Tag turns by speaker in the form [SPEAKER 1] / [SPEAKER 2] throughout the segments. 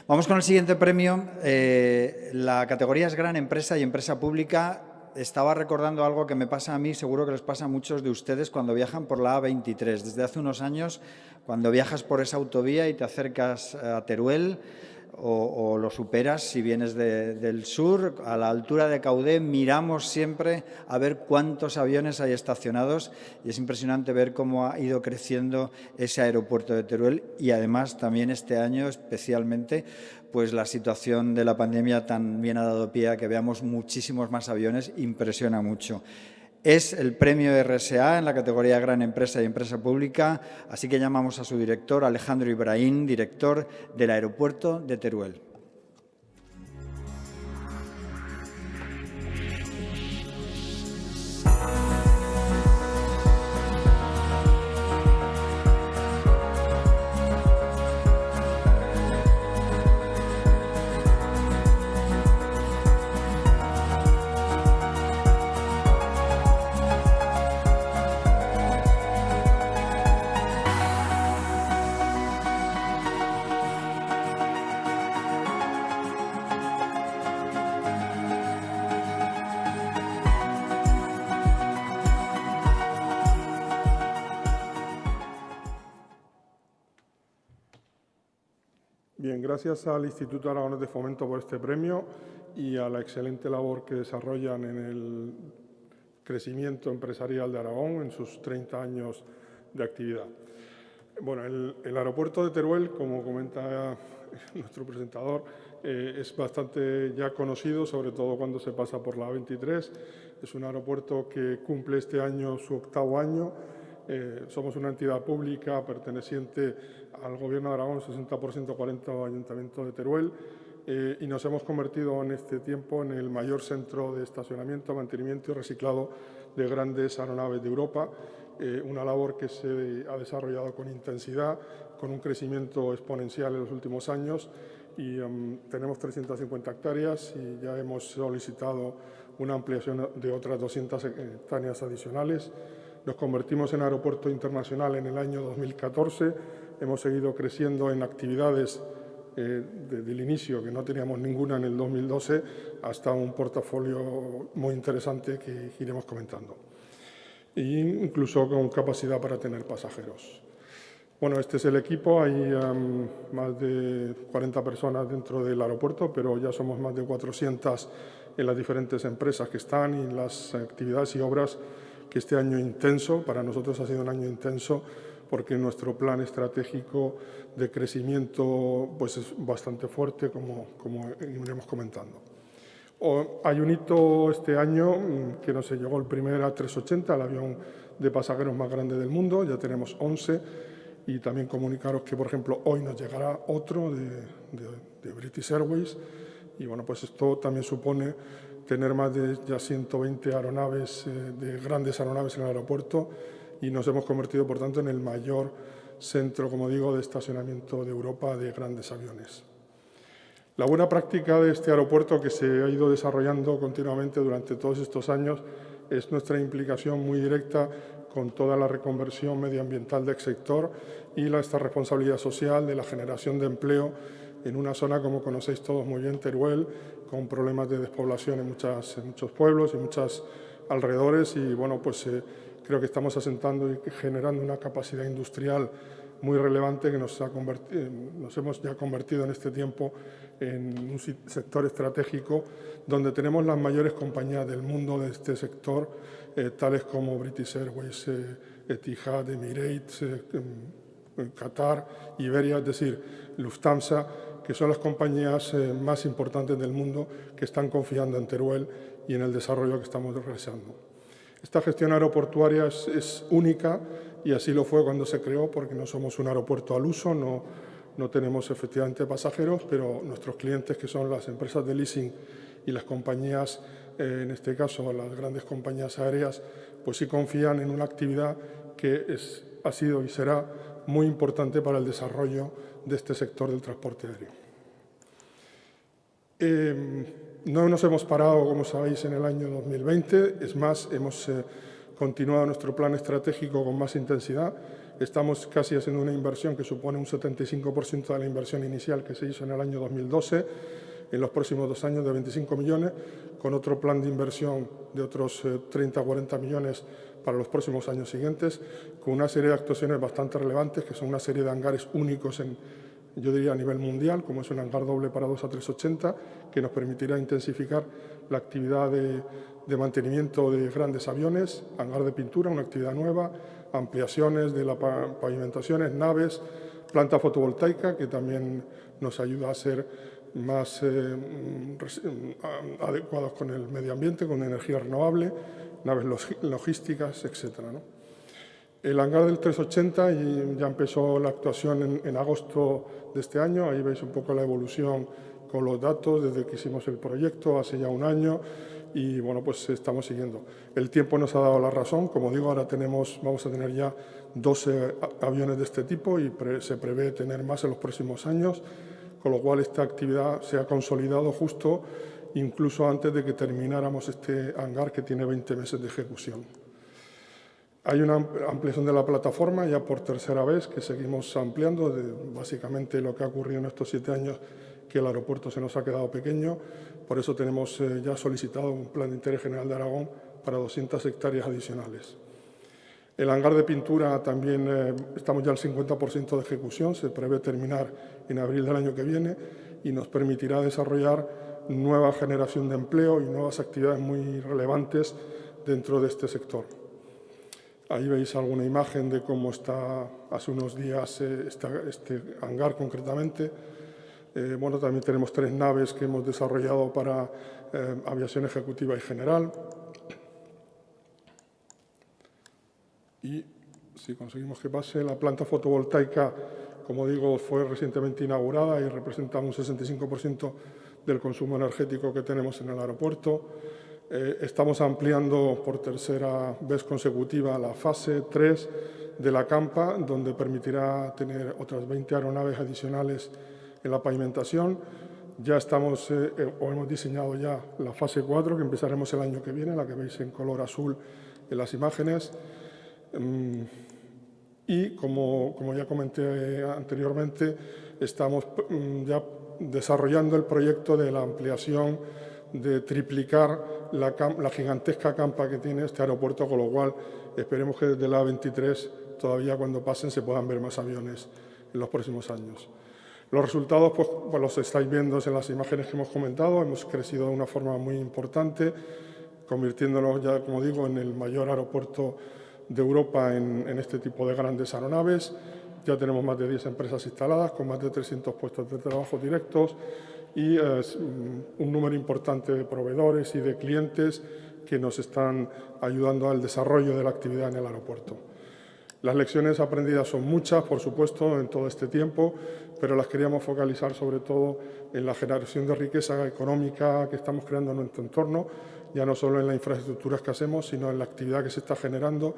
[SPEAKER 1] Vamos con el siguiente premio. La categoría es Gran Empresa y Empresa Pública. Estaba recordando algo que me pasa a mí, seguro que les pasa a muchos de ustedes cuando viajan por la A23. Desde hace unos años, cuando viajas por esa autovía y te acercas a Teruel o lo superas si vienes del sur, a la altura de Caudé, miramos siempre a ver cuántos aviones hay estacionados y es impresionante ver cómo ha ido creciendo ese aeropuerto de Teruel y además también este año especialmente pues la situación de la pandemia también ha dado pie a que veamos muchísimos más aviones, impresiona mucho. Es el premio RSA en la categoría Gran Empresa y Empresa Pública, así que llamamos a su director, Alejandro Ibrahim, director del aeropuerto de Teruel.
[SPEAKER 2] Bien, gracias al Instituto Aragonés de Fomento por este premio y a la excelente labor que desarrollan en el crecimiento empresarial de Aragón en sus 30 años de actividad. Bueno, el aeropuerto de Teruel, como comenta nuestro presentador, es bastante ya conocido, sobre todo cuando se pasa por la A23. Es un aeropuerto que cumple este año su 8º año. Somos una entidad pública perteneciente al Gobierno de Aragón, 60%, 40% Ayuntamiento de Teruel, y nos hemos convertido en este tiempo en el mayor centro de estacionamiento, mantenimiento y reciclado de grandes aeronaves de Europa, una labor que se ha desarrollado con intensidad, con un crecimiento exponencial en los últimos años y tenemos 350 hectáreas y ya hemos solicitado una ampliación de otras 200 hectáreas adicionales. Nos convertimos en aeropuerto internacional en el año 2014, hemos seguido creciendo en actividades desde el inicio, que no teníamos ninguna en el 2012, hasta un portafolio muy interesante que iremos comentando, e incluso con capacidad para tener pasajeros. Bueno, este es el equipo, hay más de 40 personas dentro del aeropuerto, pero ya somos más de 400 en las diferentes empresas que están y en las actividades y obras que este año intenso, para nosotros ha sido un año intenso, porque nuestro plan estratégico de crecimiento pues es bastante fuerte, como iremos comentando. Hay un hito este año que nos llegó el primer A380, el avión de pasajeros más grande del mundo, ya tenemos 11, y también comunicaros que, por ejemplo, hoy nos llegará otro de British Airways, y bueno, pues esto también supone tener más de ya 120 aeronaves, de grandes aeronaves en el aeropuerto, y nos hemos convertido, por tanto, en el mayor centro, como digo, de estacionamiento de Europa de grandes aviones. La buena práctica de este aeropuerto, que se ha ido desarrollando continuamente durante todos estos años, es nuestra implicación muy directa con toda la reconversión medioambiental del sector y esta responsabilidad social de la generación de empleo en una zona, como conocéis todos muy bien, Teruel, con problemas de despoblación en muchos pueblos y muchos alrededores, y bueno, pues creo que estamos asentando y generando una capacidad industrial muy relevante que nos hemos ya convertido en este tiempo en un sector estratégico donde tenemos las mayores compañías del mundo de este sector, tales como British Airways, Etihad, Emirates, Qatar, Iberia, es decir, Lufthansa, que son las compañías más importantes del mundo que están confiando en Teruel y en el desarrollo que estamos realizando. Esta gestión aeroportuaria es única y así lo fue cuando se creó, porque no somos un aeropuerto al uso, no tenemos efectivamente pasajeros, pero nuestros clientes, que son las empresas de leasing y las compañías, en este caso las grandes compañías aéreas, pues sí confían en una actividad que ha sido y será muy importante para el desarrollo de este sector del transporte aéreo. No nos hemos parado, como sabéis, en el año 2020, es más, hemos continuado nuestro plan estratégico con más intensidad. Estamos casi haciendo una inversión que supone un 75% de la inversión inicial que se hizo en el año 2012, en los próximos 2 años de 25 millones, con otro plan de inversión de otros 30 o 40 millones para los próximos años siguientes, con una serie de actuaciones bastante relevantes, que son una serie de hangares únicos yo diría a nivel mundial, como es un hangar doble para 2 A380, que nos permitirá intensificar la actividad de mantenimiento de grandes aviones, hangar de pintura, una actividad nueva, ampliaciones de las pavimentaciones, naves, planta fotovoltaica, que también nos ayuda a ser más adecuados con el medio ambiente, con energía renovable, naves logísticas, etcétera, ¿no? El hangar del 380 ya empezó la actuación en agosto de este año. Ahí veis un poco la evolución con los datos desde que hicimos el proyecto hace ya 1 año y bueno, pues estamos siguiendo. El tiempo nos ha dado la razón. Como digo, ahora vamos a tener ya 12 aviones de este tipo y se prevé tener más en los próximos años, con lo cual esta actividad se ha consolidado justo incluso antes de que termináramos este hangar que tiene 20 meses de ejecución. Hay una ampliación de la plataforma ya por 3ª vez que seguimos ampliando, básicamente lo que ha ocurrido en estos 7 años, que el aeropuerto se nos ha quedado pequeño. Por eso tenemos ya solicitado un plan de interés general de Aragón para 200 hectáreas adicionales. El hangar de pintura también estamos ya al 50% de ejecución, se prevé terminar en abril del año que viene y nos permitirá desarrollar nueva generación de empleo y nuevas actividades muy relevantes dentro de este sector. Ahí veis alguna imagen de cómo está hace unos días este hangar concretamente. Bueno, también tenemos 3 naves que hemos desarrollado para aviación ejecutiva y general. Y si conseguimos que pase, la planta fotovoltaica, como digo, fue recientemente inaugurada y representa un 65% del consumo energético que tenemos en el aeropuerto. Estamos ampliando por 3ª vez consecutiva la fase 3 de la campa, donde permitirá tener otras 20 aeronaves adicionales en la pavimentación. Ya estamos, o hemos diseñado ya la fase 4, que empezaremos el año que viene, la que veis en color azul en las imágenes. Y como ya comenté anteriormente, estamos ya desarrollando el proyecto de la ampliación de triplicar la gigantesca campa que tiene este aeropuerto, con lo cual esperemos que desde la A23 todavía cuando pasen se puedan ver más aviones en los próximos años. Los resultados pues los estáis viendo en las imágenes que hemos comentado. Hemos crecido de una forma muy importante, convirtiéndonos ya, como digo, en el mayor aeropuerto de Europa en este tipo de grandes aeronaves. Ya tenemos más de 10 empresas instaladas con más de 300 puestos de trabajo directos y un número importante de proveedores y de clientes que nos están ayudando al desarrollo de la actividad en el aeropuerto. Las lecciones aprendidas son muchas, por supuesto, en todo este tiempo, pero las queríamos focalizar sobre todo en la generación de riqueza económica que estamos creando en nuestro entorno, ya no solo en las infraestructuras que hacemos, sino en la actividad que se está generando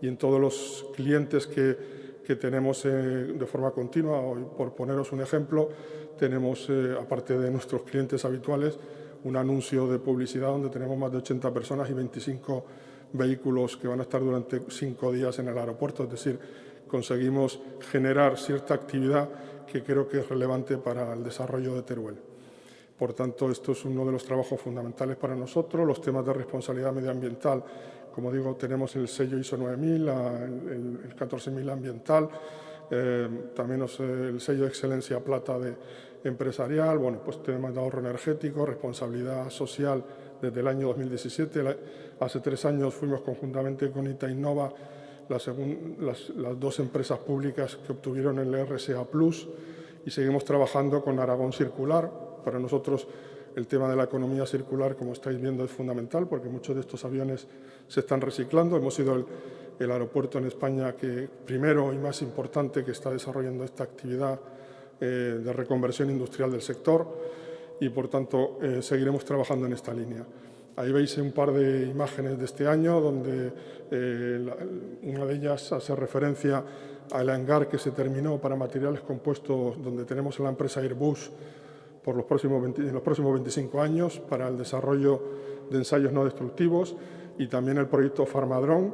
[SPEAKER 2] y en todos los clientes que tenemos de forma continua. Hoy, por poneros un ejemplo, tenemos, aparte de nuestros clientes habituales, un anuncio de publicidad donde tenemos más de 80 personas y 25 vehículos que van a estar durante 5 días en el aeropuerto. Es decir, conseguimos generar cierta actividad que creo que es relevante para el desarrollo de Teruel. Por tanto, esto es uno de los trabajos fundamentales para nosotros. Los temas de responsabilidad medioambiental, como digo, tenemos el sello ISO 9000, el 14000 ambiental, también el sello de excelencia plata de empresarial, bueno, pues temas de ahorro energético, responsabilidad social desde el año 2017. Hace 3 años fuimos conjuntamente con ITA Innova las 2 empresas públicas que obtuvieron el RSA Plus y seguimos trabajando con Aragón Circular. Para nosotros el tema de la economía circular, como estáis viendo, es fundamental porque muchos de estos aviones se están reciclando. Hemos sido el aeropuerto en España que primero y más importante que está desarrollando esta actividad de reconversión industrial del sector y, por tanto, seguiremos trabajando en esta línea. Ahí veis un par de imágenes de este año donde una de ellas hace referencia al hangar que se terminó para materiales compuestos, donde tenemos a la empresa Airbus en los próximos 25 años para el desarrollo de ensayos no destructivos, y también el proyecto Farmadrone,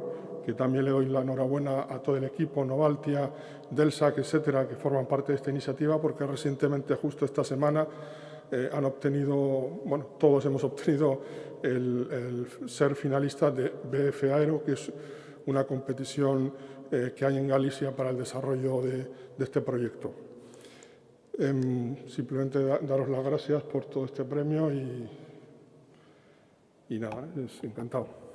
[SPEAKER 2] que también le doy la enhorabuena a todo el equipo, Novaltia, Delsac, etcétera, que forman parte de esta iniciativa, porque recientemente, justo esta semana, han obtenido, bueno, todos hemos obtenido el ser finalista de BF Aero, que es una competición que hay en Galicia para el desarrollo de este proyecto. Simplemente daros las gracias por todo este premio y nada, es encantado.